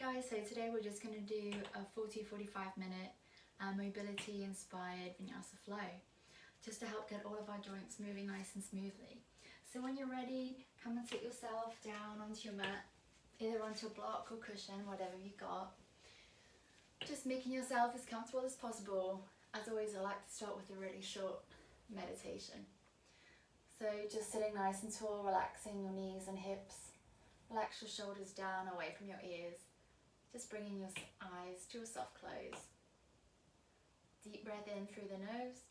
guys, so today we're just going to do a 40-45 minute mobility inspired vinyasa flow just to help get all of our joints moving nice and smoothly. So when you're ready, come and sit yourself down onto your mat, either onto a block or cushion, whatever you got. Just making yourself as comfortable as possible. As always, I like to start with a really short meditation. So just sitting nice and tall, relaxing your knees and hips. Relax your shoulders down away from your ears. Just bringing your eyes to a soft close. Deep breath in through the nose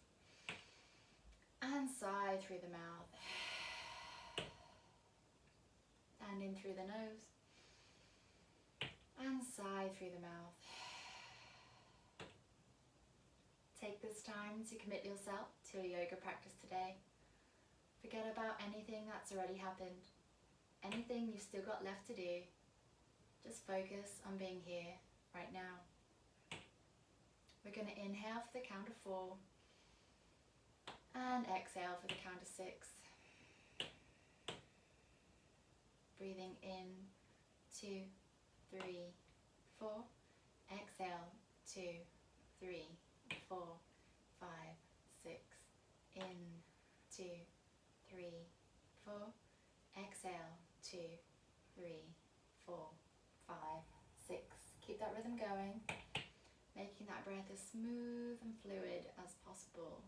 and sigh through the mouth. And in through the nose and sigh through the mouth. Take this time to commit yourself to a yoga practice today. Forget about anything that's already happened. Anything you've still got left to do. Just focus on being here right now. We're going to inhale for the count of 4 and exhale for the count of 6. Breathing in 2, 3, 4. Exhale 2, 3, 4, 5, 6. In 2, 3, 4. Exhale 2, 3, 4, 5, 6. Keep that rhythm going, making that breath as smooth and fluid as possible.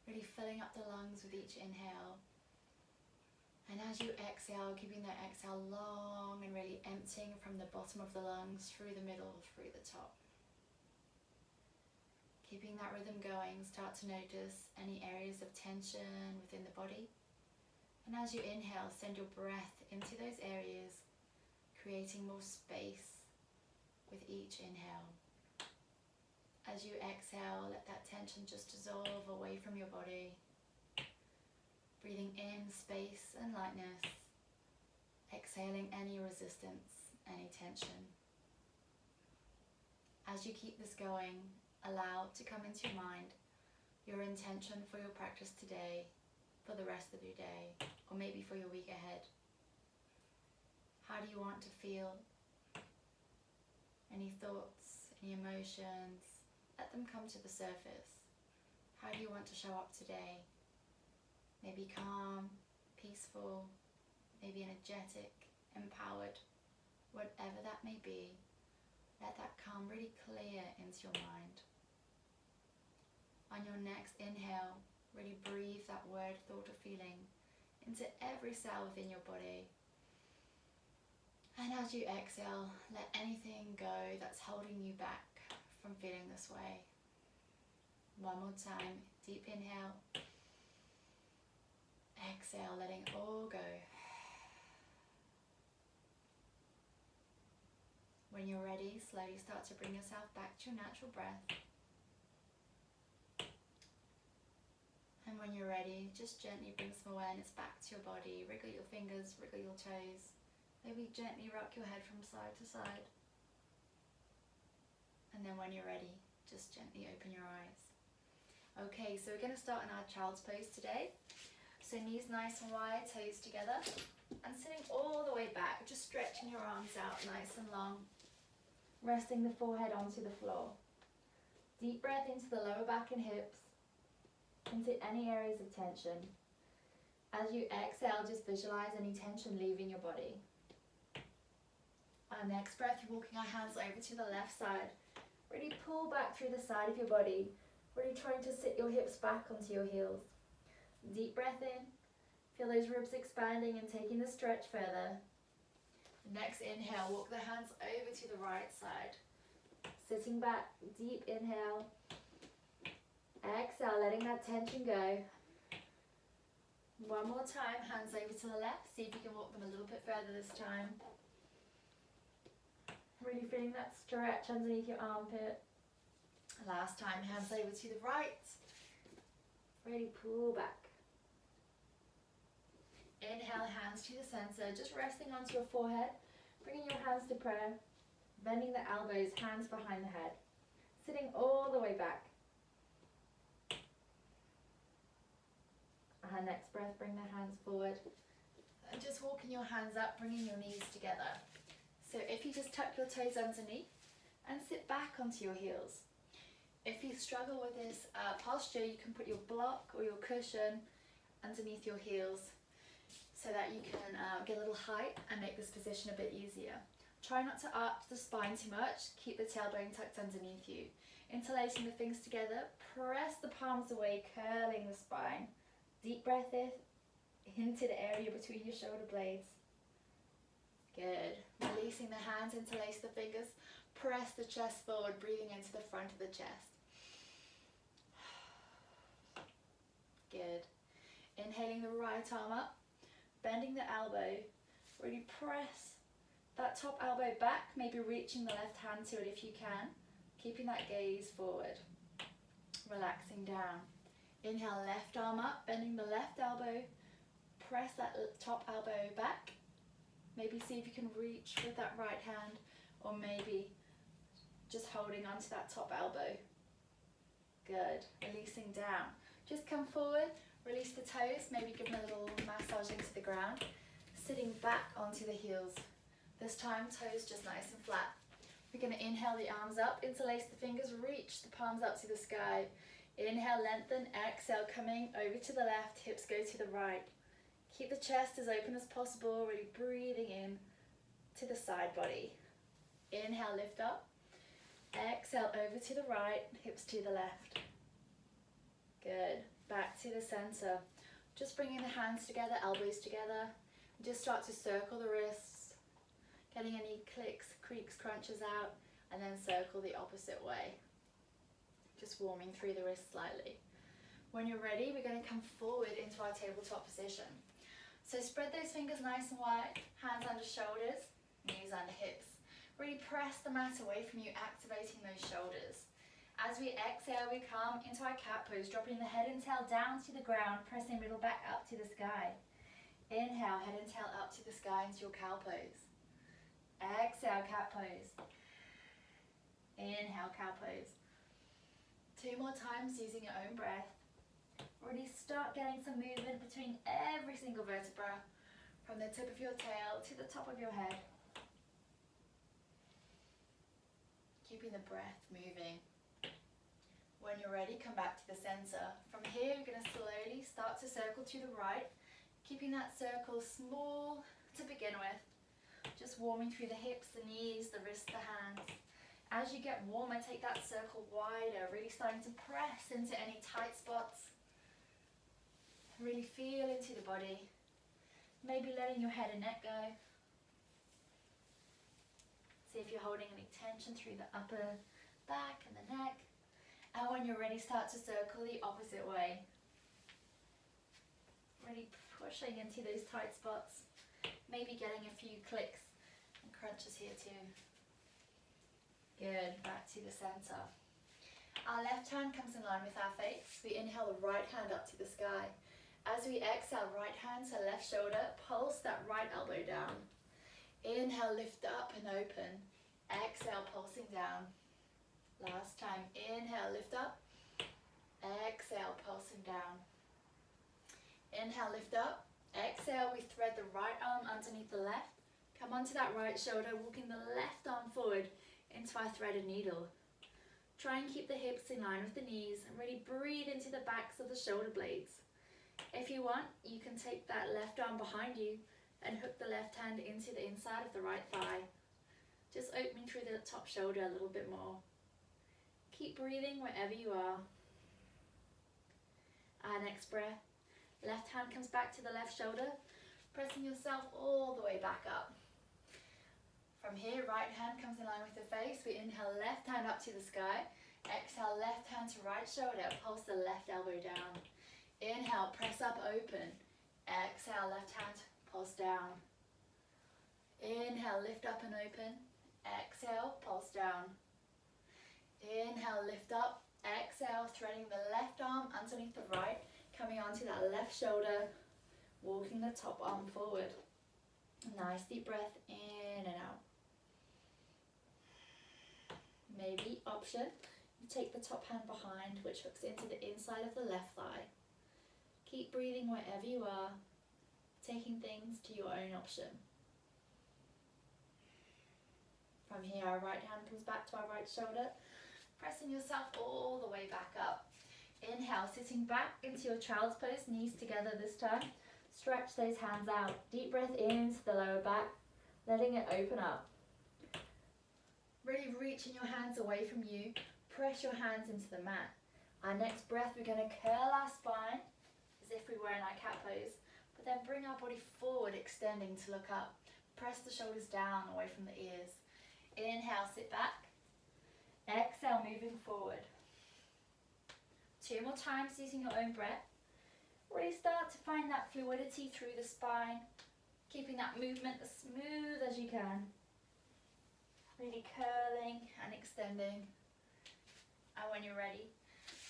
Really filling up the lungs with each inhale. And as you exhale, keeping that exhale long and really emptying from the bottom of the lungs through the middle, through the top. Keeping that rhythm going, start to notice any areas of tension within the body. And as you inhale, send your breath into those areas, creating more space with each inhale. As you exhale, let that tension just dissolve away from your body. Breathing in space and lightness. Exhaling any resistance, any tension. As you keep this going, allow to come into your mind your intention for your practice today, for the rest of your day, or maybe for your week ahead. How do you want to feel? Any thoughts, any emotions? Let them come to the surface. How do you want to show up today? Maybe calm, peaceful, maybe energetic, empowered, whatever that may be. Let that come really clear into your mind. On your next inhale, really breathe that word, thought or feeling into every cell within your body. And as you exhale, let anything go that's holding you back from feeling this way. One more time, deep inhale. Exhale, letting it all go. When you're ready, slowly start to bring yourself back to your natural breath. And when you're ready, just gently bring some awareness back to your body. Wriggle your fingers, wriggle your toes. Maybe gently rock your head from side to side. And then when you're ready, just gently open your eyes. Okay, so we're going to start in our child's pose today. So knees nice and wide, toes together. And sitting all the way back, just stretching your arms out nice and long. Resting the forehead onto the floor. Deep breath into the lower back and hips. Into any areas of tension. As you exhale, just visualize any tension leaving your body. Our next breath, you're walking our hands over to the left side. Really pull back through the side of your body. Really trying to sit your hips back onto your heels. Deep breath in. Feel those ribs expanding and taking the stretch further. Next inhale, walk the hands over to the right side. Sitting back, deep inhale. Exhale, letting that tension go. One more time, hands over to the left. See if you can walk them a little bit further this time. Really feeling that stretch underneath your armpit. Last time, hands over to the right. Really pull back. Inhale, hands to the center, just resting onto your forehead. Bringing your hands to prayer. Bending the elbows, hands behind the head. Sitting all the way back. Next breath, bring the hands forward. And just walking your hands up, bringing your knees together. So if you just tuck your toes underneath and sit back onto your heels. If you struggle with this posture, you can put your block or your cushion underneath your heels so that you can get a little height and make this position a bit easier. Try not to arch the spine too much, keep the tailbone tucked underneath you. Interlacing the fingers together, press the palms away, curling the spine. Deep breath in, into the area between your shoulder blades. Good. Releasing the hands, interlace the fingers, press the chest forward, breathing into the front of the chest. Good. Inhaling the right arm up, bending the elbow, really press that top elbow back, maybe reaching the left hand to it if you can, keeping that gaze forward, relaxing down. Inhale, left arm up, bending the left elbow, press that top elbow back, maybe see if you can reach with that right hand, or maybe just holding onto that top elbow. Good. Releasing down. Just come forward, release the toes, maybe give them a little massage into the ground. Sitting back onto the heels. This time, toes just nice and flat. We're going to inhale the arms up, interlace the fingers, reach the palms up to the sky. Inhale, lengthen, exhale, coming over to the left, hips go to the right. Keep the chest as open as possible, really breathing in to the side body. Inhale, lift up. Exhale, over to the right, hips to the left. Good. Back to the center. Just bringing the hands together, elbows together. Just start to circle the wrists, getting any clicks, creaks, crunches out, and then circle the opposite way. Just warming through the wrists slightly. When you're ready, we're going to come forward into our tabletop position. So spread those fingers nice and wide, hands under shoulders, knees under hips. Really press the mat away from you, activating those shoulders. As we exhale, we come into our cat pose, dropping the head and tail down to the ground, pressing middle back up to the sky. Inhale, head and tail up to the sky into your cow pose. Exhale, cat pose. Inhale, cow pose. 2 more times using your own breath. Really start getting some movement between every single vertebra, from the tip of your tail to the top of your head. Keeping the breath moving. When you're ready, come back to the center. From here, you're going to slowly start to circle to the right, keeping that circle small to begin with. Just warming through the hips, the knees, the wrists, the hands. As you get warmer, take that circle wider, really starting to press into any tight spots. Really feel into the body. Maybe letting your head and neck go. See if you're holding any tension through the upper back and the neck. And when you're ready, start to circle the opposite way. Really pushing into those tight spots. Maybe getting a few clicks and crunches here too. Good, back to the center. Our left hand comes in line with our face. We inhale the right hand up to the sky. As we exhale, right hand to left shoulder, pulse that right elbow down. Inhale, lift up and open. Exhale, pulsing down. Last time, inhale, lift up. Exhale, pulsing down. Inhale, lift up. Exhale, we thread the right arm underneath the left. Come onto that right shoulder, walking the left arm forward into our threaded needle. Try and keep the hips in line with the knees and really breathe into the backs of the shoulder blades. If you want, you can take that left arm behind you and hook the left hand into the inside of the right thigh. Just opening through the top shoulder a little bit more. Keep breathing wherever you are. Our next breath. Left hand comes back to the left shoulder, pressing yourself all the way back up. From here, right hand comes in line with the face. We inhale, left hand up to the sky. Exhale, left hand to right shoulder. Pulse the left elbow down. Inhale, press up, open. Exhale, left hand, pulse down. Inhale, lift up and open. Exhale, pulse down. Inhale, lift up. Exhale, threading the left arm underneath the right, coming onto that left shoulder, walking the top arm forward. Nice deep breath in and out. Maybe option, you take the top hand behind, which hooks into the inside of the left thigh. Keep breathing wherever you are. taking things to your own option. From here, our right hand comes back to our right shoulder, pressing yourself all the way back up. Inhale, sitting back into your child's pose, knees together this time. Stretch those hands out. Deep breath into the lower back, letting it open up. Really reaching your hands away from you. Press your hands into the mat. Our next breath, we're going to curl our spine as if we were in our cat pose, but then bring our body forward, extending to look up. Press the shoulders down, away from the ears. Inhale, sit back. Exhale, moving forward. 2 more times using your own breath. Really start to find that fluidity through the spine, keeping that movement as smooth as you can. Really curling and extending. And when you're ready,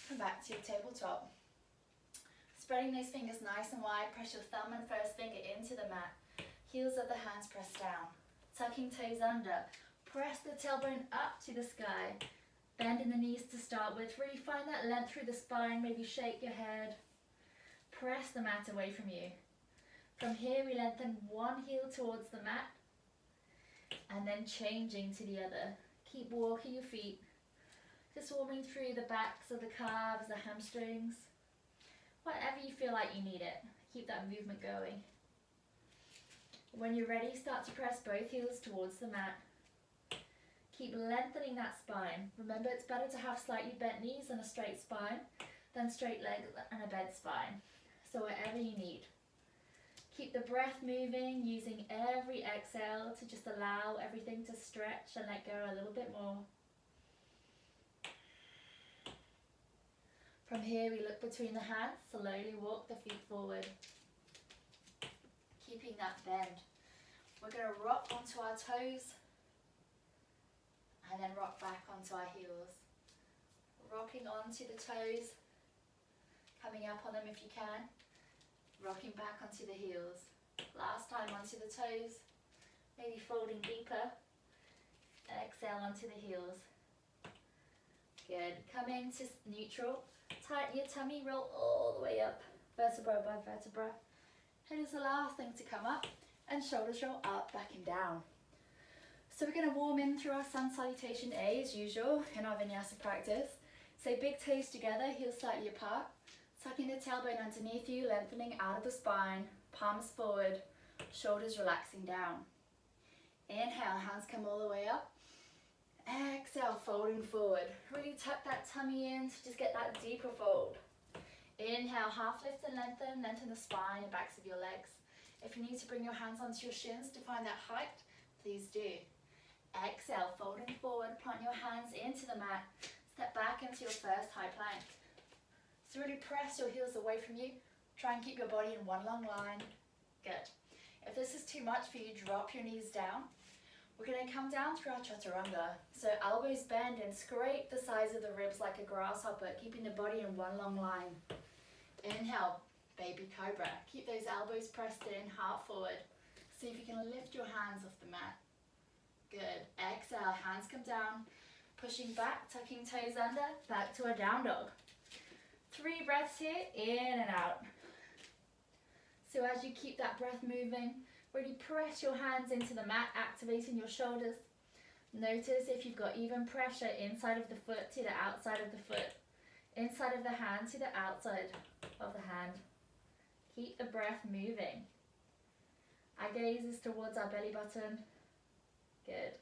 come back to your tabletop. Spreading those fingers nice and wide, press your thumb and first finger into the mat. Heels of the hands press down. Tucking toes under. Press the tailbone up to the sky. Bending the knees to start with. Really find that length through the spine. Maybe shake your head. Press the mat away from you. From here, we lengthen one heel towards the mat. And then changing to the other. Keep walking your feet. Just warming through the backs of the calves, the hamstrings. Whatever you feel like you need it. Keep that movement going. When you're ready, start to press both heels towards the mat. Keep lengthening that spine. Remember, it's better to have slightly bent knees and a straight spine than straight legs and a bent spine. So whatever you need. Keep the breath moving, using every exhale to just allow everything to stretch and let go a little bit more. From here, we look between the hands, slowly walk the feet forward. Keeping that bend. We're going to rock onto our toes and then rock back onto our heels. Rocking onto the toes, coming up on them if you can. Rocking back onto the heels. Last time onto the toes, maybe folding deeper. Exhale onto the heels. Good. Coming to neutral. Tighten your tummy, roll all the way up, vertebra by vertebra. Head is the last thing to come up, and shoulders roll up, back and down. So we're going to warm in through our sun salutation A as usual in our vinyasa practice. So big toes together, heels slightly apart. Tucking the tailbone underneath you, lengthening out of the spine, palms forward, shoulders relaxing down. Inhale, hands come all the way up. Exhale, folding forward. Really tuck that tummy in to just get that deeper fold. Inhale, half lift and lengthen the spine and backs of your legs. If you need to bring your hands onto your shins to find that height, please do. Exhale, folding forward, plant your hands into the mat. Step back into your first high plank. So really press your heels away from you. Try and keep your body in one long line. Good. If this is too much for you, drop your knees down. We're going to come down through our chaturanga. So elbows bend and scrape the sides of the ribs like a grasshopper, keeping the body in one long line. Inhale, baby cobra. Keep those elbows pressed in, heart forward. See if you can lift your hands off the mat. Good. Exhale, hands come down. Pushing back, tucking toes under, back to a down dog. 3 breaths here, in and out. So as you keep that breath moving, really press your hands into the mat, activating your shoulders. Notice if you've got even pressure inside of the foot to the outside of the foot, inside of the hand to the outside of the hand. Keep the breath moving. Our gaze is towards our belly button. Good.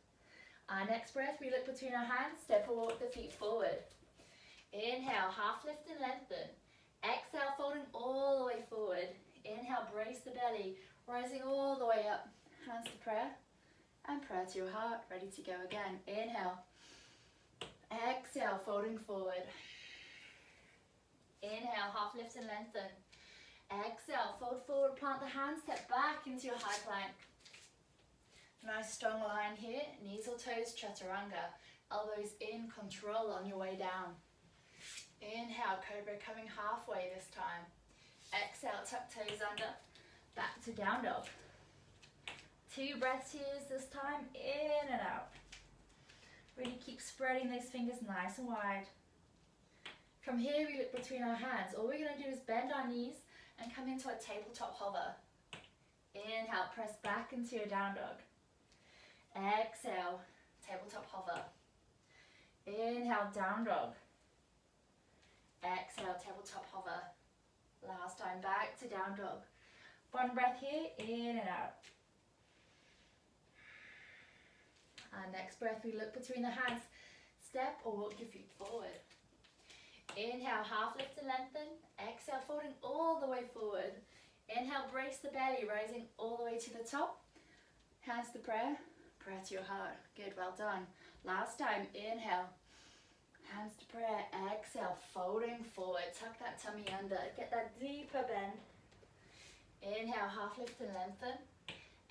Our next breath, we look between our hands, step or walk the feet forward. Inhale, half lift and lengthen. Exhale, folding all the way forward. Inhale, brace the belly, rising all the way up. Hands to prayer, and prayer to your heart. Ready to go again. Inhale. Exhale, folding forward. Inhale, half lift and lengthen. Exhale, fold forward, plant the hands, step back into your high plank. Nice strong line here, knees or toes, chaturanga. Elbows in, control on your way down. Inhale, cobra coming halfway this time. Exhale, tuck toes under, back to down dog. 2 breaths here this time, in and out. Really keep spreading those fingers nice and wide. From here, we look between our hands. All we're going to do is bend our knees and come into a tabletop hover. Inhale, press back into your down dog. Exhale, tabletop hover. Inhale, down dog. Exhale, tabletop hover. Last time, back to down dog. One breath here, in and out. And next breath, we look between the hands. Step or walk your feet forward. Inhale, half lift and lengthen. Exhale, folding all the way forward. Inhale, brace the belly, rising all the way to the top. Hands to prayer, prayer to your heart. Good, well done. Last time, inhale, hands to prayer. Exhale, folding forward. Tuck that tummy under. Get that deeper bend. Inhale, half lift and lengthen.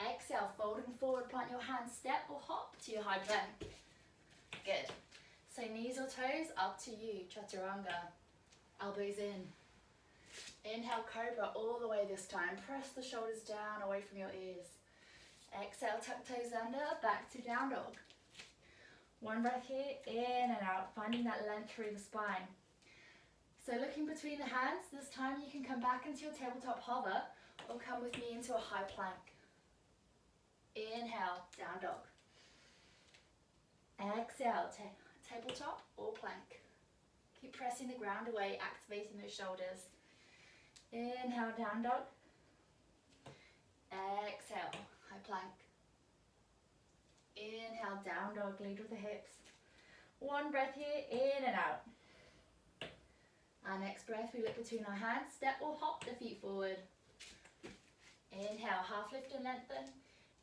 Exhale, folding forward, plant your hands, step or hop to your high plank. Good. So knees or toes, up to you, chaturanga. Elbows in. Inhale, cobra all the way this time. Press the shoulders down, away from your ears. Exhale, tuck toes under, back to down dog. One breath here, in and out, finding that length through the spine. So looking between the hands, this time you can come back into your tabletop hover or come with me into a high plank. Inhale, down dog. Exhale, tabletop or plank. Keep pressing the ground away, activating those shoulders. Inhale, down dog. Exhale, high plank. Inhale, down dog, lead with the hips. One breath here, in and out. Our next breath, we look between our hands, step or hop the feet forward. Inhale, half lift and lengthen.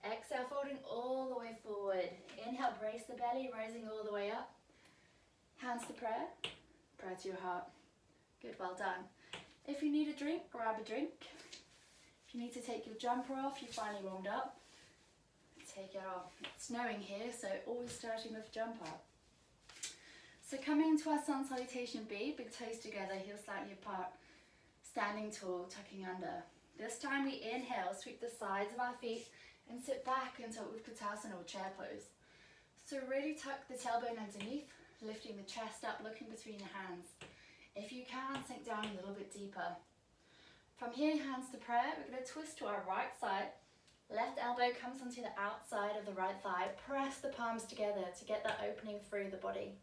Exhale, folding all the way forward. Inhale, brace the belly, rising all the way up. Hands to prayer, prayer to your heart. Good, well done. If you need a drink, grab a drink. If you need to take your jumper off, you finally warmed up, take it off. It's snowing here, so always starting with jumper. So coming into our sun salutation B, big toes together, heels slightly apart, standing tall, tucking under. This time we inhale, sweep the sides of our feet and sit back into Utkatasana or chair pose. So really tuck the tailbone underneath, lifting the chest up, looking between the hands. If you can, sink down a little bit deeper. From here, hands to prayer, we're going to twist to our right side. Left elbow comes onto the outside of the right thigh. Press the palms together to get that opening through the body.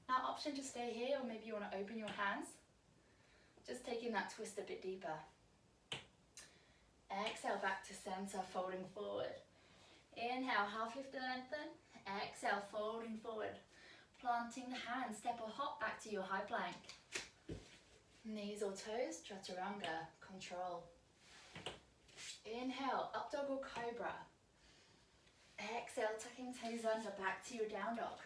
Now, option to stay here, or maybe you want to open your hands. Just taking that twist a bit deeper. Exhale, back to center, folding forward. Inhale, half lift and lengthen. Exhale, folding forward. Planting the hands, step or hop back to your high plank. Knees or toes, chaturanga, control. Inhale, up dog or cobra. Exhale, tucking toes under, back to your down dog.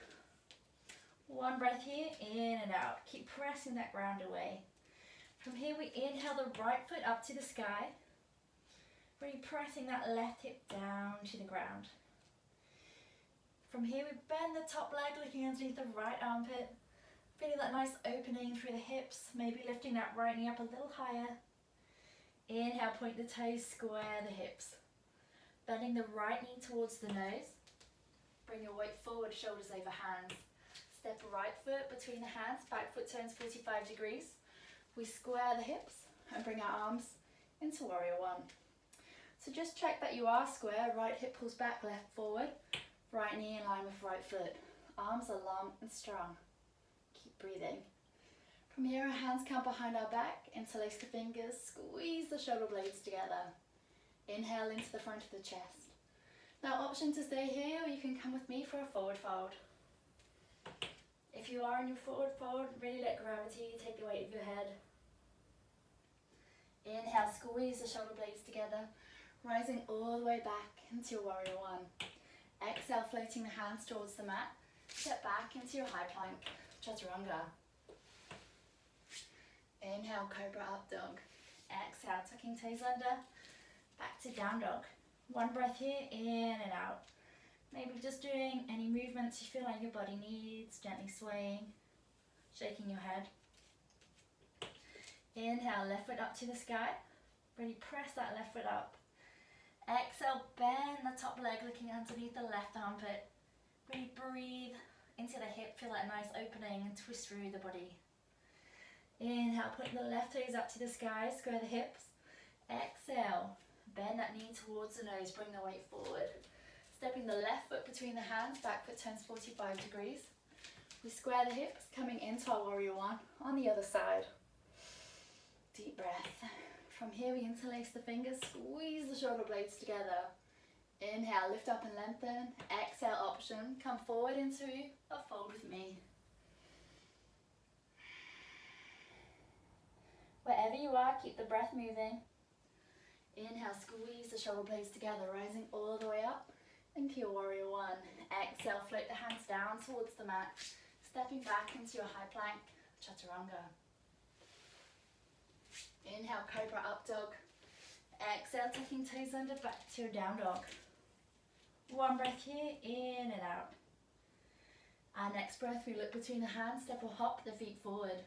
One breath here, in and out. Keep pressing that ground away. From here, we inhale the right foot up to the sky. Really pressing that left hip down to the ground. From here, we bend the top leg, looking underneath the right armpit. Feeling that nice opening through the hips, maybe lifting that right knee up a little higher. Inhale, point the toes, square the hips. Bending the right knee towards the nose. Bring your weight forward, shoulders over hands. Step right foot between the hands, back foot turns 45 degrees. We square the hips and bring our arms into warrior one. So just check that you are square, right hip pulls back, left forward, right knee in line with right foot. Arms are long and strong. Keep breathing. From here, our hands come behind our back, interlace the fingers, squeeze the shoulder blades together. Inhale into the front of the chest. Now, option to stay here, or you can come with me for a forward fold. If you are in your forward fold, really let gravity take the weight of your head. Inhale, squeeze the shoulder blades together, rising all the way back into your warrior one. Exhale, floating the hands towards the mat. Step back into your high plank, chaturanga. Inhale, cobra up dog. Exhale, tucking toes under, back to down dog. One breath here, in and out. Maybe just doing any movements you feel like your body needs, gently swaying, shaking your head. Inhale, left foot up to the sky. Really press that left foot up. Exhale, bend the top leg, looking underneath the left armpit. Really breathe into the hip, feel that nice opening and twist through the body. Inhale, point the left toes up to the sky, square the hips. Exhale, Bend that knee towards the nose, bring the weight forward. Stepping the left foot between the hands, back foot turns 45 degrees. We square the hips, coming into our warrior one on the other side. Deep breath. From here we interlace the fingers, squeeze the shoulder blades together. Inhale, lift up and lengthen. Exhale, option. Come forward into a fold with me. Wherever you are, keep the breath moving. Inhale, squeeze the shoulder blades together, rising all the way up into your warrior one. Exhale, float the hands down towards the mat, stepping back into your high plank, chaturanga. Inhale, cobra up dog. Exhale, tucking toes under, back to your down dog. One breath here, in and out. Our next breath, we look between the hands, step or hop the feet forward.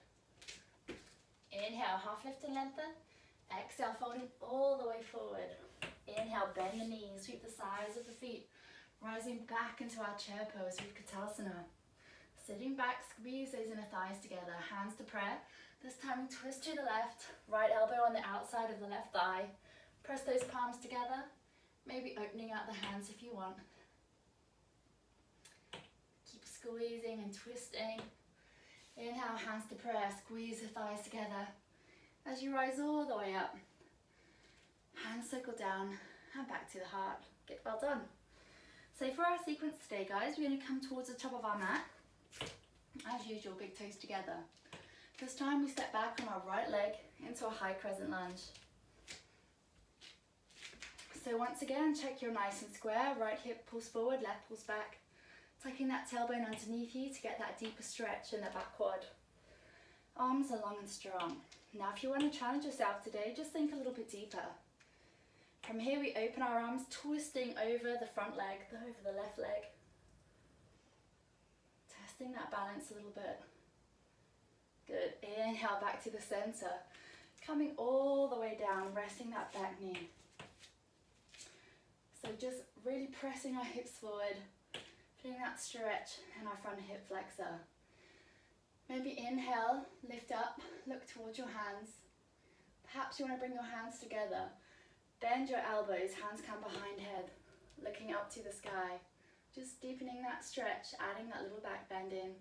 Inhale, half lift and lengthen. Exhale, folding all the way forward. Inhale, bend the knees, sweep the sides of the feet, rising back into our chair pose with Utkatasana. Sitting back, squeeze those inner thighs together, hands to prayer. This time we twist to the left, right elbow on the outside of the left thigh. Press those palms together, maybe opening out the hands if you want. Keep squeezing and twisting. Inhale, hands to prayer, squeeze the thighs together. As you rise all the way up, hands circle down and back to the heart. Get well done. So for our sequence today, guys, we're going to come towards the top of our mat. As usual, big toes together. This time we step back on our right leg into a high crescent lunge. So once again, check you're nice and square. Right hip pulls forward, left pulls back. Tucking that tailbone underneath you to get that deeper stretch in the back quad. Arms are long and strong. Now if you want to challenge yourself today, just think a little bit deeper. From here we open our arms, twisting over the front leg, over the left leg. Testing that balance a little bit. Good. Inhale back to the center. Coming all the way down, resting that back knee. So just really pressing our hips forward, feeling that stretch in our front hip flexor. Maybe inhale, lift up, look towards your hands. Perhaps you want to bring your hands together. Bend your elbows, hands come behind head, looking up to the sky. Just deepening that stretch, adding that little back bend in.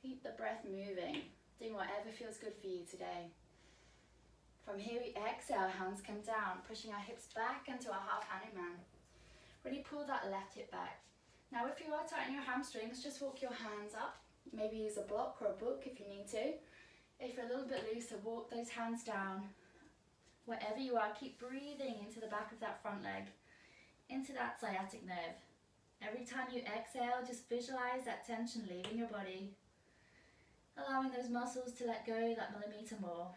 Keep the breath moving, doing whatever feels good for you today. From here we exhale, hands come down, pushing our hips back into a half Hanuman. Really pull that left hip back. Now if you are tightening your hamstrings, just walk your hands up. Maybe use a block or a book if you need to. If you're a little bit looser, walk those hands down. Wherever you are, keep breathing into the back of that front leg, into that sciatic nerve. Every time you exhale, just visualize that tension leaving your body, allowing those muscles to let go that millimeter more.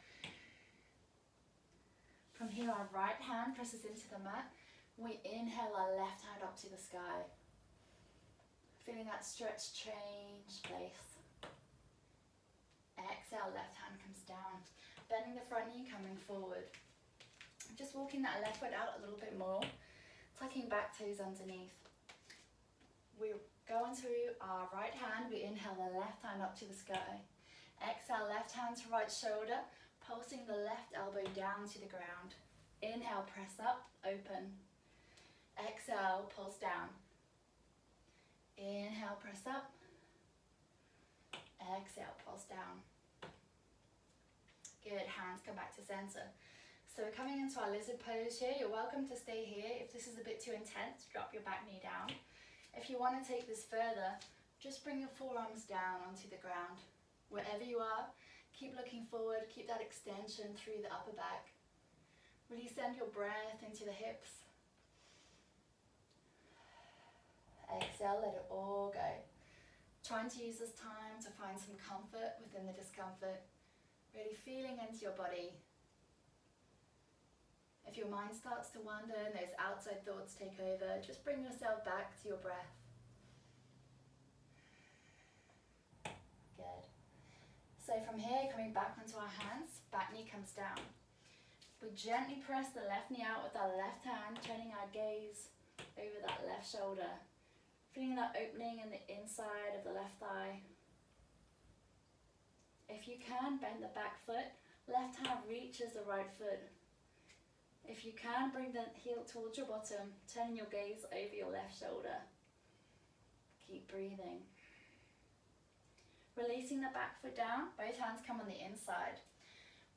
From here, our right hand presses into the mat. We inhale our left hand up to the sky. Feeling that stretch change place. Exhale, left hand comes down. Bending the front knee, coming forward. Just walking that left foot out a little bit more. Tucking back toes underneath. We go onto our right hand. We inhale the left hand up to the sky. Exhale, left hand to right shoulder. Pulsing the left elbow down to the ground. Inhale, press up, open. Exhale, pulse down. Inhale, press up. Exhale, pulse down. Good, hands come back to center. So we're coming into our lizard pose here. You're welcome to stay here. If this is a bit too intense, drop your back knee down. If you want to take this further, just bring your forearms down onto the ground. Wherever you are, keep looking forward, keep that extension through the upper back. Really send your breath into the hips. Exhale, let it all go. Trying to use this time to find some comfort within the discomfort. Really feeling into your body. If your mind starts to wander and those outside thoughts take over, just bring yourself back to your breath. Good. So from here, coming back onto our hands, back knee comes down. We gently press the left knee out with our left hand, turning our gaze over that left shoulder. Feeling that opening in the inside of the left thigh. If you can, bend the back foot. Left hand reaches the right foot. If you can, bring the heel towards your bottom, turning your gaze over your left shoulder. Keep breathing. Releasing the back foot down, both hands come on the inside.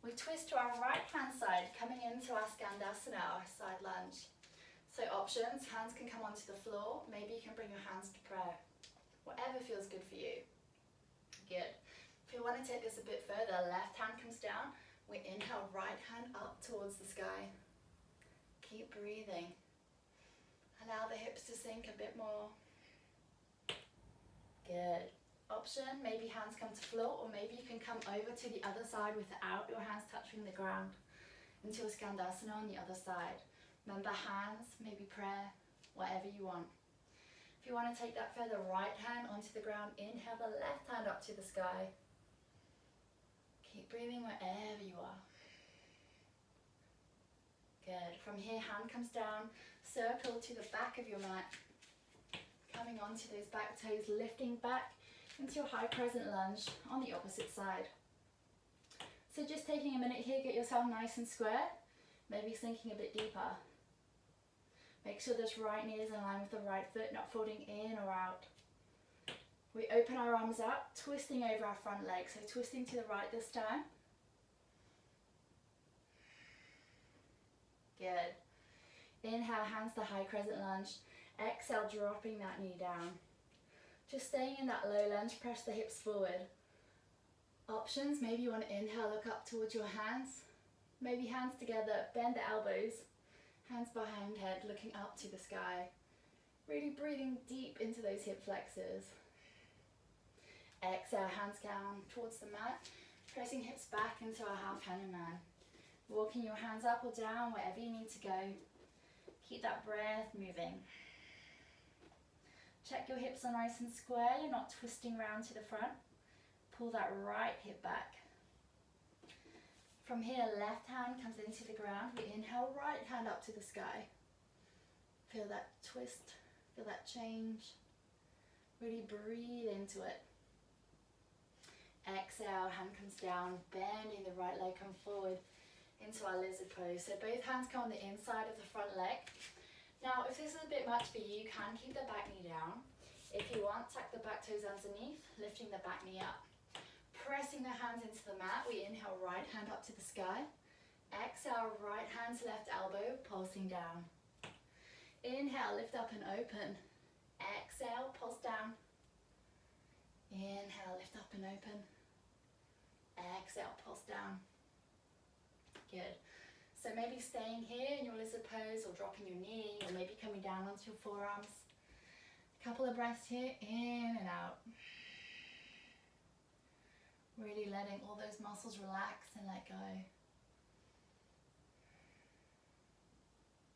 We twist to our right hand side, coming into our Skandasana, our side lunge. So options, hands can come onto the floor, maybe you can bring your hands to prayer. Whatever feels good for you. Good. If you want to take this a bit further, left hand comes down, we inhale, right hand up towards the sky. Keep breathing. Allow the hips to sink a bit more. Good. Option, maybe hands come to floor, or maybe you can come over to the other side without your hands touching the ground into a Skandasana on the other side. Remember, hands, maybe prayer, whatever you want. If you want to take that further, right hand onto the ground, inhale the left hand up to the sky. Keep breathing wherever you are. Good. From here, hand comes down, circle to the back of your mat. Coming onto those back toes, lifting back into your high crescent lunge on the opposite side. So just taking a minute here, get yourself nice and square, maybe sinking a bit deeper. Make sure this right knee is in line with the right foot, not folding in or out. We open our arms up, twisting over our front leg, so twisting to the right this time. Good. Inhale, hands to high crescent lunge. Exhale, dropping that knee down. Just staying in that low lunge, press the hips forward. Options, maybe you want to inhale, look up towards your hands. Maybe hands together, bend the elbows. Hands behind head, looking up to the sky. Really breathing deep into those hip flexors. Exhale, hands down towards the mat. Pressing hips back into our half Hanuman. Walking your hands up or down, wherever you need to go. Keep that breath moving. Check your hips are nice and square, you're not twisting round to the front. Pull that right hip back. From here, left hand comes into the ground. We inhale, right hand up to the sky. Feel that twist, feel that change. Really breathe into it. Exhale, hand comes down, bending the right leg, come forward into our lizard pose. So both hands come on the inside of the front leg. Now, if this is a bit much for you, you can keep the back knee down. If you want, tuck the back toes underneath, lifting the back knee up. Pressing the hands into the mat, we inhale, right hand up to the sky. Exhale, right hand to left elbow, pulsing down. Inhale, lift up and open. Exhale, pulse down. Inhale, lift up and open. Exhale, pulse down. Good. So maybe staying here in your lizard pose or dropping your knee or maybe coming down onto your forearms. A couple of breaths here, in and out. Really letting all those muscles relax and let go.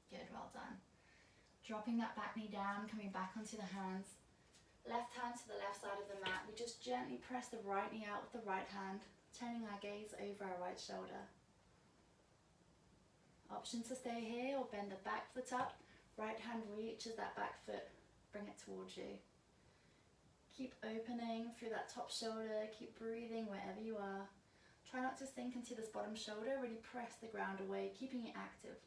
Good, well done. Dropping that back knee down, coming back onto the hands. Left hand to the left side of the mat. We just gently press the right knee out with the right hand, turning our gaze over our right shoulder. Option to stay here or bend the back foot up. Right hand reaches that back foot, bring it towards you. Keep opening through that top shoulder, keep breathing wherever you are. Try not to sink into this bottom shoulder, really press the ground away, keeping it active.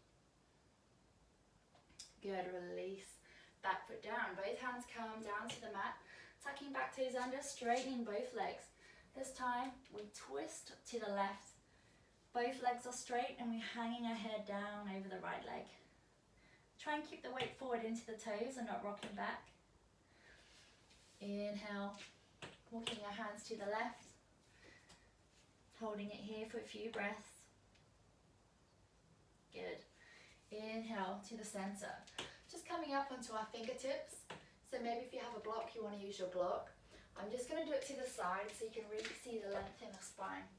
Good, release. Back foot down, both hands come down to the mat, tucking back toes under, straightening both legs. This time we twist to the left. Both legs are straight and we're hanging our head down over the right leg. Try and keep the weight forward into the toes and not rocking back. Inhale, walking our hands to the left. Holding it here for a few breaths. Good. Inhale to the center. Just coming up onto our fingertips. So maybe if you have a block, you want to use your block. I'm just going to do it to the side so you can really see the length in the spine.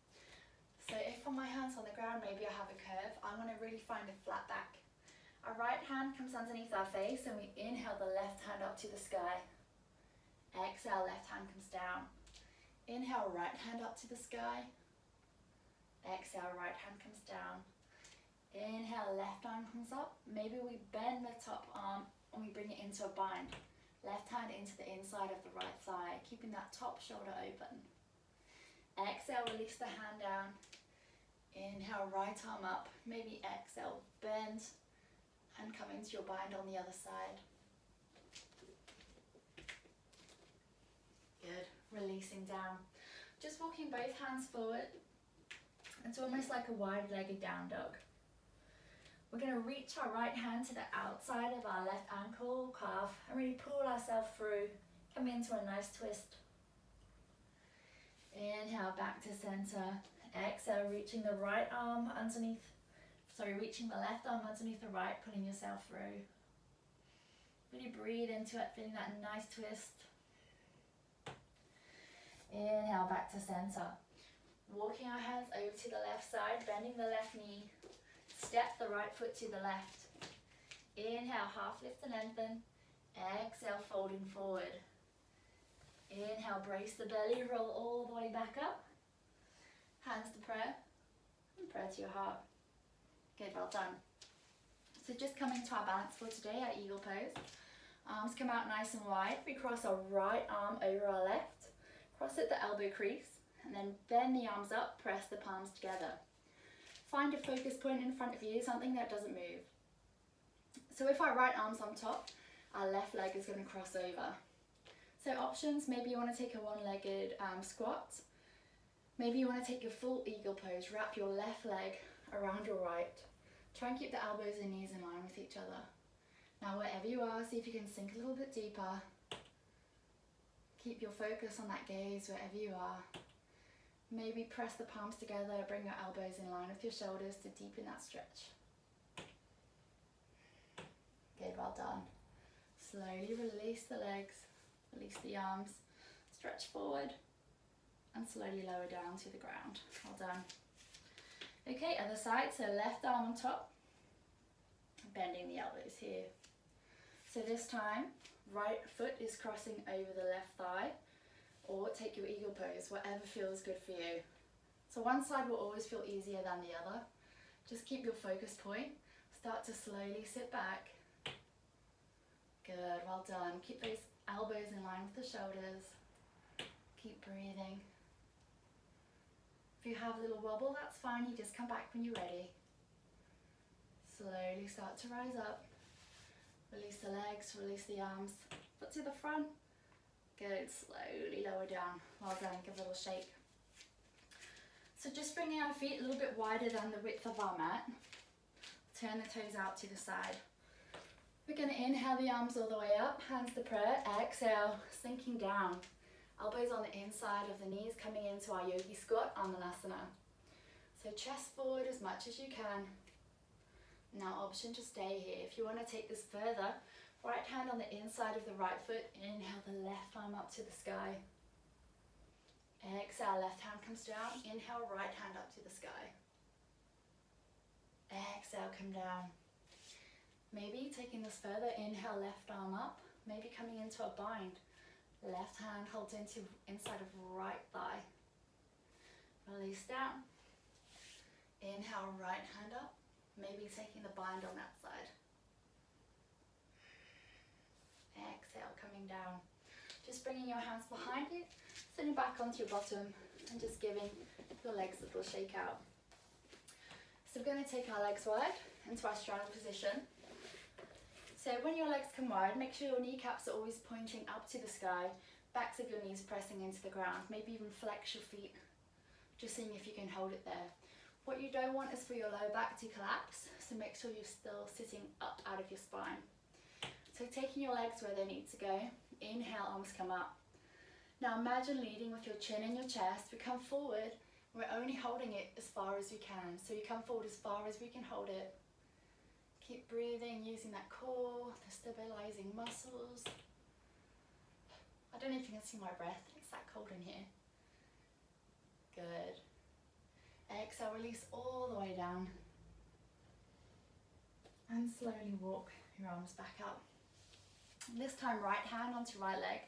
So if on my hands on the ground, maybe I have a curve, I want to really find a flat back. Our right hand comes underneath our face and we inhale the left hand up to the sky. Exhale, left hand comes down. Inhale, right hand up to the sky. Exhale, right hand comes down. Inhale, left arm comes up. Maybe we bend the top arm and we bring it into a bind. Left hand into the inside of the right thigh, keeping that top shoulder open. Exhale, release the hand down. Inhale, right arm up. Maybe exhale, bend and come into your bind on the other side. Good. Releasing down. Just walking both hands forward. It's almost like a wide-legged down dog. We're going to reach our right hand to the outside of our left ankle, calf, and really pull ourselves through. Come into a nice twist. Inhale, back to center. Exhale, reaching the right arm underneath, reaching the left arm underneath the right, pulling yourself through. Really breathe into it, feeling that nice twist. Inhale, back to center. Walking our hands over to the left side, bending the left knee. Step the right foot to the left. Inhale, half lift and lengthen. Exhale, folding forward. Inhale, brace the belly, roll all the way back up. Hands to prayer, and prayer to your heart. Good, well done. So just coming to our balance for today, our eagle pose. Arms come out nice and wide. We cross our right arm over our left. Cross at the elbow crease, and then bend the arms up, press the palms together. Find a focus point in front of you, something that doesn't move. So if our right arm's on top, our left leg is going to cross over. So options, maybe you want to take a one-legged squat. Maybe you want to take your full eagle pose, wrap your left leg around your right. Try and keep the elbows and knees in line with each other. Now wherever you are, see if you can sink a little bit deeper. Keep your focus on that gaze wherever you are. Maybe press the palms together, bring your elbows in line with your shoulders to deepen that stretch. Good, well done. Slowly release the legs, release the arms, stretch forward, and slowly lower down to the ground. Well done. Okay, other side, so left arm on top, bending the elbows here. So this time, right foot is crossing over the left thigh, or take your eagle pose, whatever feels good for you. So one side will always feel easier than the other. Just keep your focus point. Start to slowly sit back. Good, well done. Keep those elbows in line with the shoulders. Keep breathing. If you have a little wobble, that's fine. You just come back when you're ready. Slowly start to rise up. Release the legs, release the arms. Foot to the front. Good, slowly lower down. Well done, give a little shake. So just bringing our feet a little bit wider than the width of our mat. Turn the toes out to the side. We're going to inhale the arms all the way up, hands to prayer. Exhale, sinking down. Elbows on the inside of the knees, coming into our yogi squat, Amanasana. So chest forward as much as you can. Now option to stay here. If you want to take this further, right hand on the inside of the right foot, inhale the left arm up to the sky. Exhale, left hand comes down, inhale, right hand up to the sky. Exhale, come down. Maybe taking this further, inhale, left arm up, maybe coming into a bind. Left hand holds into inside of right thigh. Release down. Inhale, right hand up, maybe taking the bind on that side. Exhale, coming down. Just bringing your hands behind you, sitting back onto your bottom, and just giving your legs a little shake out. So we're going to take our legs wide into our straddle position. So when your legs come wide, make sure your kneecaps are always pointing up to the sky, backs of your knees pressing into the ground, maybe even flex your feet, just seeing if you can hold it there. What you don't want is for your lower back to collapse, so make sure you're still sitting up out of your spine. So taking your legs where they need to go, inhale, arms come up. Now imagine leading with your chin in your chest. We come forward, we're only holding it as far as we can. So you come forward as far as we can hold it. Keep breathing, using that core, the stabilizing muscles. I don't know if you can see my breath, it's that cold in here. Good. Exhale, release all the way down. And slowly walk your arms back up. This time, right hand onto right leg.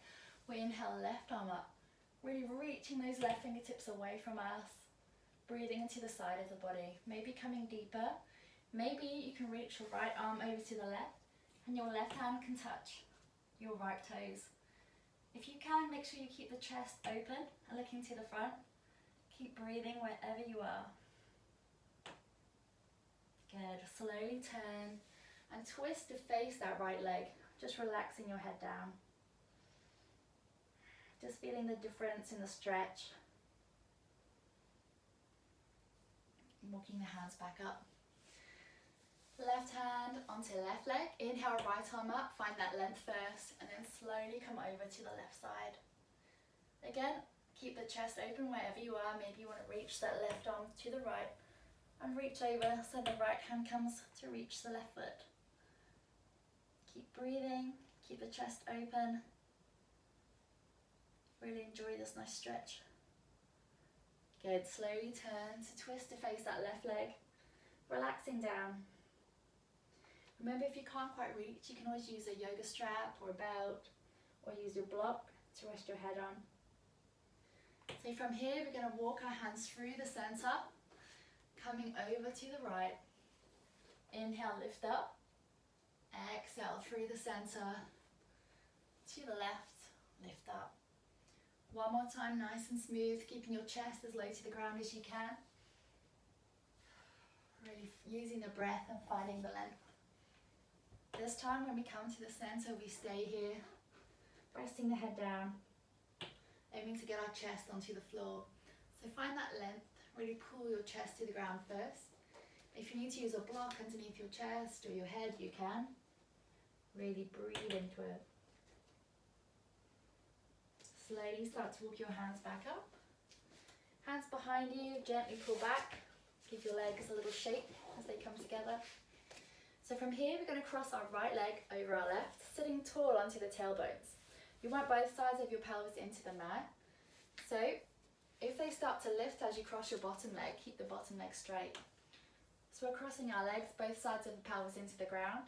We inhale, left arm up. Really reaching those left fingertips away from us. Breathing into the side of the body. Maybe coming deeper. Maybe you can reach your right arm over to the left and your left hand can touch your right toes. If you can, make sure you keep the chest open and looking to the front. Keep breathing wherever you are. Good. Slowly turn and twist to face that right leg. Just relaxing your head down. Just feeling the difference in the stretch. Walking the hands back up. Left hand onto left leg. Inhale, right arm up. Find that length first and then slowly come over to the left side. Again, keep the chest open wherever you are. Maybe you want to reach that left arm to the right and reach over so the right hand comes to reach the left foot. Keep breathing, keep the chest open. Really enjoy this nice stretch. Good, slowly turn to twist to face that left leg, relaxing down. Remember, if you can't quite reach, you can always use a yoga strap or a belt or use your block to rest your head on. So from here, we're going to walk our hands through the center, coming over to the right. Inhale, lift up. Exhale, through the center, to the left, lift up. One more time, nice and smooth, keeping your chest as low to the ground as you can. Really using the breath and finding the length. This time when we come to the center, we stay here, resting the head down, aiming to get our chest onto the floor. So find that length, really pull your chest to the ground first. If you need to use a block underneath your chest or your head, you can. Really breathe into it. Slowly start to walk your hands back up. Hands behind you, gently pull back. Give your legs a little shake as they come together. So from here, we're going to cross our right leg over our left, sitting tall onto the tailbones. You want both sides of your pelvis into the mat. So if they start to lift as you cross your bottom leg, keep the bottom leg straight. So we're crossing our legs, both sides of the pelvis into the ground.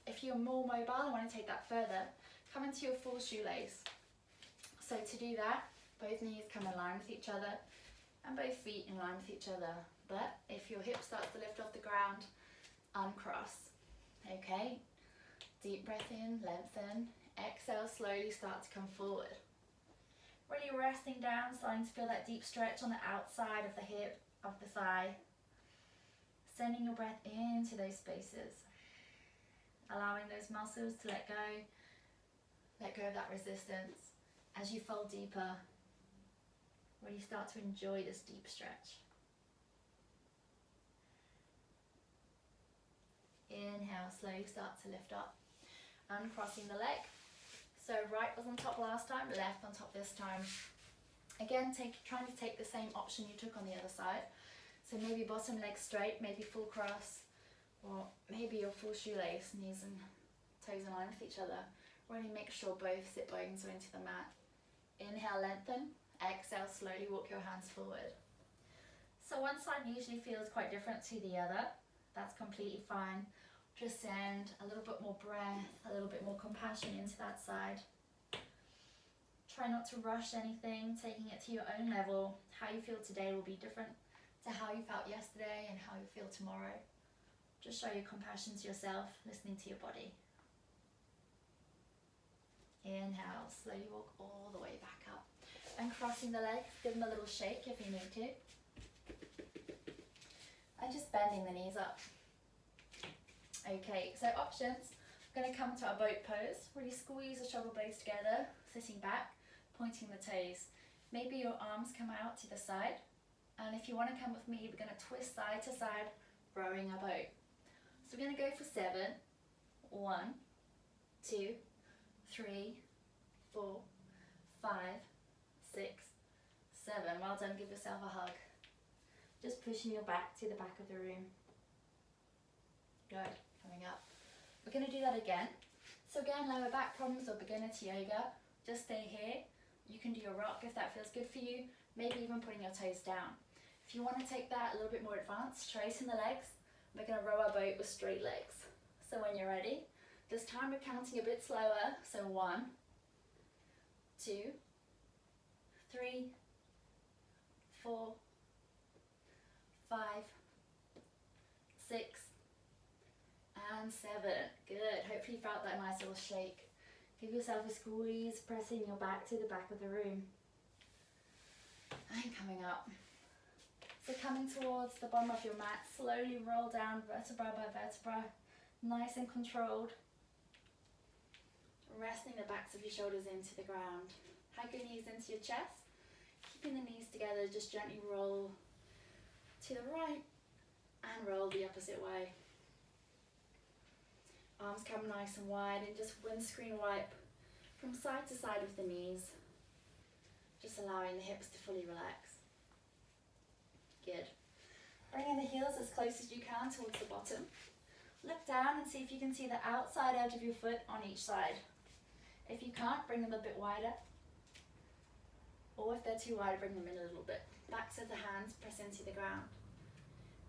If you're more mobile and want to take that further, come into your full shoelace. So to do that, both knees come in line with each other and both feet in line with each other. But if your hip starts to lift off the ground, uncross. Okay, deep breath in, lengthen. Exhale, slowly start to come forward. Really resting down, starting to feel that deep stretch on the outside of the hip, of the thigh. Sending your breath into those spaces. Allowing those muscles to let go of that resistance. As you fold deeper, really start to enjoy this deep stretch. Inhale, slowly start to lift up. Uncrossing the leg. So right was on top last time, left on top this time. Again, trying to take the same option you took on the other side. So maybe bottom leg straight, maybe full cross, or maybe your full shoelace, knees and toes in line with each other. Really make sure both sit bones are into the mat. Inhale, lengthen. Exhale, slowly walk your hands forward. So one side usually feels quite different to the other. That's completely fine. Just send a little bit more breath, a little bit more compassion into that side. Try not to rush anything, taking it to your own level. How you feel today will be different to how you felt yesterday and how you feel tomorrow. Just show your compassion to yourself, listening to your body. Inhale, slowly walk all the way back up. And crossing the legs, give them a little shake if you need to. And just bending the knees up. Okay, so options. We're going to come to our boat pose. Really squeeze the shoulder blades together, sitting back, pointing the toes. Maybe your arms come out to the side. And if you want to come with me, we're going to twist side to side, rowing our boat. So we're going to go for 7. 1, 2, 3, 4, 5, 6, 7. Well done, give yourself a hug. Just pushing your back to the back of the room. Good, coming up. We're going to do that again. So again, lower back problems or beginner to yoga, just stay here. You can do your rock if that feels good for you, maybe even putting your toes down. If you want to take that a little bit more advanced, straighten the legs. We're going to row our boat with straight legs. So when you're ready, this time we're counting a bit slower. So 1, 2, 3, 4, 5, 6, and 7. Good. Hopefully you felt that nice little shake. Give yourself a squeeze, pressing your back to the back of the room. And coming up. So coming towards the bottom of your mat, slowly roll down vertebra by vertebra, nice and controlled. Resting the backs of your shoulders into the ground. Hug your knees into your chest. Keeping the knees together, just gently roll to the right and roll the opposite way. Arms come nice and wide and just windscreen wipe from side to side with the knees. Just allowing the hips to fully relax. Good. Bringing the heels as close as you can towards the bottom. Look down and see if you can see the outside edge of your foot on each side. If you can't, bring them a bit wider. Or if they're too wide, bring them in a little bit. Backs of the hands press into the ground.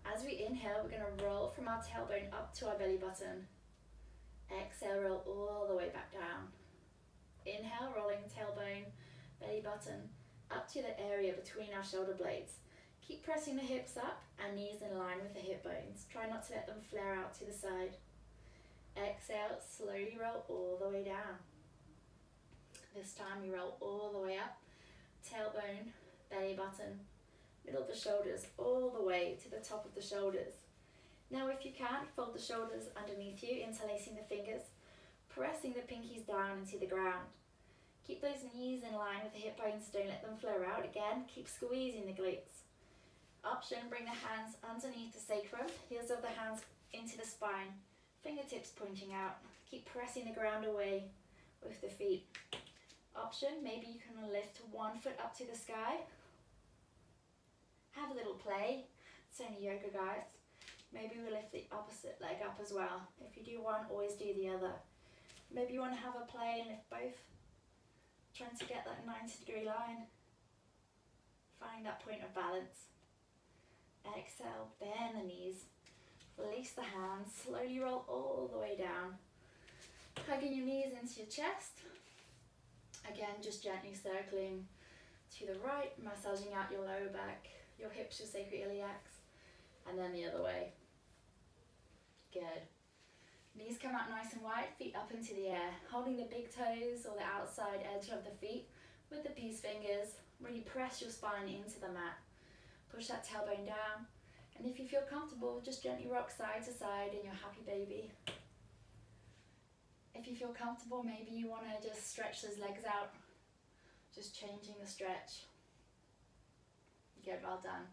As we inhale, we're going to roll from our tailbone up to our belly button. Exhale, roll all the way back down. Inhale, rolling tailbone, belly button, up to the area between our shoulder blades. Keep pressing the hips up and knees in line with the hip bones. Try not to let them flare out to the side. Exhale, slowly roll all the way down. This time we roll all the way up, tailbone, belly button, middle of the shoulders, all the way to the top of the shoulders. Now if you can, fold the shoulders underneath you, interlacing the fingers, pressing the pinkies down into the ground. Keep those knees in line with the hip bones, don't let them flare out. Again, keep squeezing the glutes. Option, bring the hands underneath the sacrum, heels of the hands into the spine, fingertips pointing out. Keep pressing the ground away with the feet. Option, maybe you can lift one foot up to the sky. Have a little play. It's only yoga, guys. Maybe we lift the opposite leg up as well. If you do one, always do the other. Maybe you want to have a play and lift both. Trying to get that 90-degree line. Find that point of balance. Exhale, bend the knees. Release the hands. Slowly roll all the way down. Hugging your knees into your chest. Again, just gently circling to the right, massaging out your lower back, your hips, your sacroiliacs, and then the other way. Good. Knees come out nice and wide, feet up into the air, holding the big toes or the outside edge of the feet with the peace fingers. Really press your spine into the mat. Push that tailbone down, and if you feel comfortable, just gently rock side to side in your happy baby. If you feel comfortable, maybe you want to just stretch those legs out, just changing the stretch. Good, well done.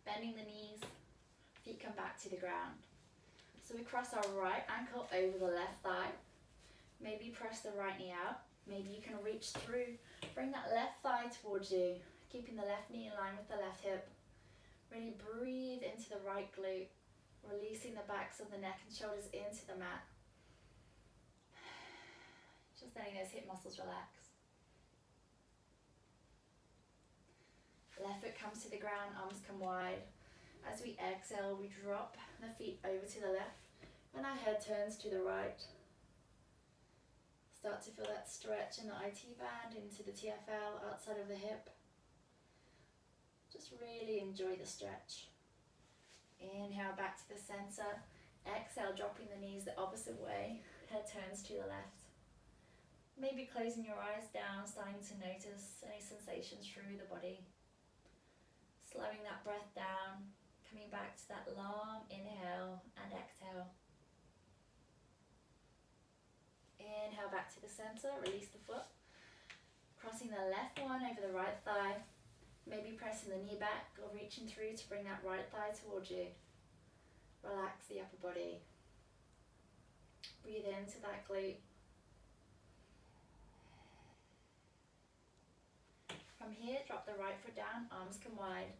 Bending the knees, feet come back to the ground. So we cross our right ankle over the left thigh. Maybe press the right knee out. Maybe you can reach through, bring that left thigh towards you, keeping the left knee in line with the left hip. Really breathe into the right glute, releasing the backs of the neck and shoulders into the mat. Just letting those hip muscles relax. Left foot comes to the ground, arms come wide. As we exhale, we drop the feet over to the left and our head turns to the right. Start to feel that stretch in the IT band into the TFL outside of the hip. Just really enjoy the stretch. Inhale back to the center. Exhale, dropping the knees the opposite way. Head turns to the left. Maybe closing your eyes down, starting to notice any sensations through the body. Slowing that breath down, coming back to that long inhale and exhale. Inhale back to the center, release the foot. Crossing the left one over the right thigh. Maybe pressing the knee back or reaching through to bring that right thigh towards you. Relax the upper body. Breathe into that glute. From here, drop the right foot down, arms come wide.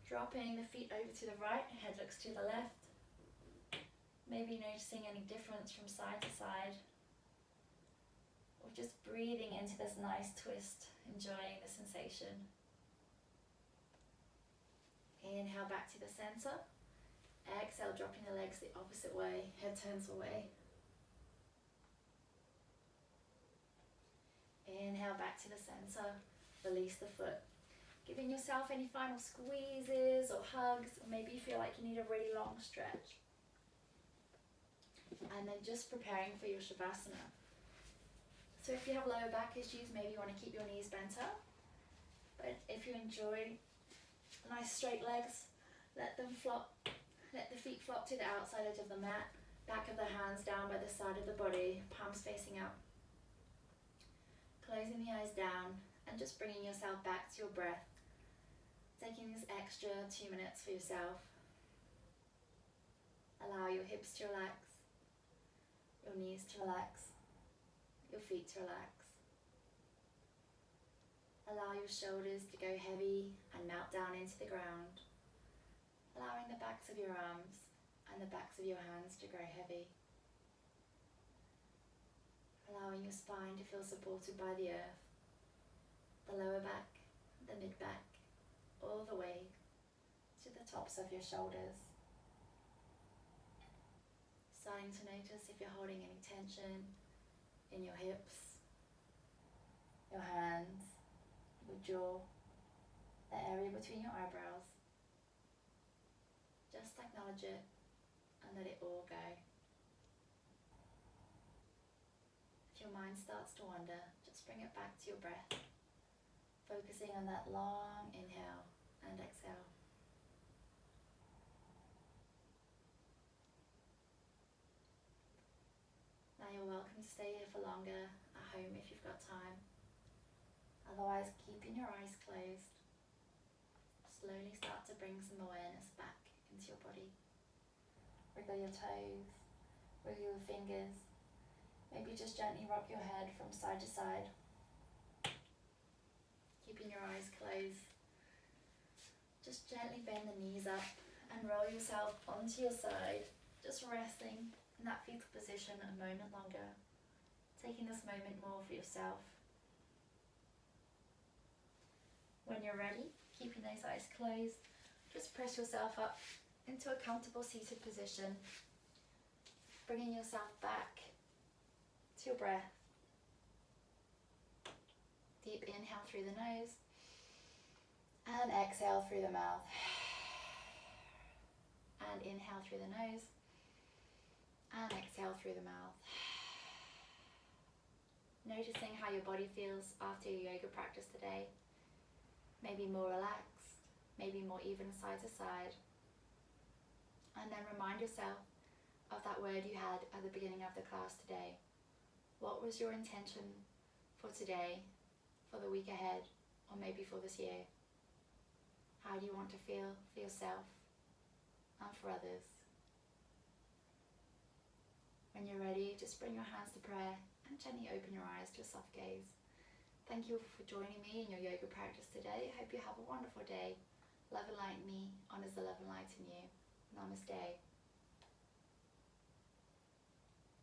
Dropping the feet over to the right, head looks to the left. Maybe noticing any difference from side to side. Or just breathing into this nice twist, enjoying the sensation. Inhale back to the center. Exhale, dropping the legs the opposite way, head turns away. Inhale back to the center. Release the foot. Giving yourself any final squeezes or hugs, or maybe you feel like you need a really long stretch. And then just preparing for your Shavasana. So if you have lower back issues, maybe you want to keep your knees bent up. But if you enjoy Nice straight legs. Let them flop. Let the feet flop to the outside edge of the mat. Back of the hands down by the side of the body, palms facing up. Closing the eyes down and just bringing yourself back to your breath. Taking this extra 2 minutes for yourself. Allow your hips to relax, your knees to relax, your feet to relax. Allow your shoulders to go heavy and melt down into the ground. Allowing the backs of your arms and the backs of your hands to grow heavy. Allowing your spine to feel supported by the earth, the lower back, the mid back, all the way to the tops of your shoulders. Starting to notice if you're holding any tension in your hips, your hands, your jaw, the area between your eyebrows. Just acknowledge it and let it all go. If your mind starts to wander, just bring it back to your breath, focusing on that long inhale and exhale. Now you're welcome to stay here for longer at home if you've got time. Otherwise, keeping your eyes closed, slowly start to bring some awareness back into your body. Wiggle your toes, wiggle your fingers. Maybe just gently rock your head from side to side. Keeping your eyes closed. Just gently bend the knees up and roll yourself onto your side, just resting in that fetal position a moment longer, taking this moment more for yourself. When you're ready, keeping those eyes closed, just press yourself up into a comfortable seated position, bringing yourself back to your breath. Deep inhale through the nose and exhale through the mouth. And inhale through the nose and exhale through the mouth. Noticing how your body feels after your yoga practice today. Maybe more relaxed, maybe more even side to side. And then remind yourself of that word you had at the beginning of the class today. What was your intention for today, for the week ahead, or maybe for this year? How do you want to feel for yourself and for others? When you're ready, just bring your hands to prayer and gently open your eyes to a soft gaze. Thank you for joining me in your yoga practice today. I hope you have a wonderful day. Love and light in me, honors the love and light in you. Namaste.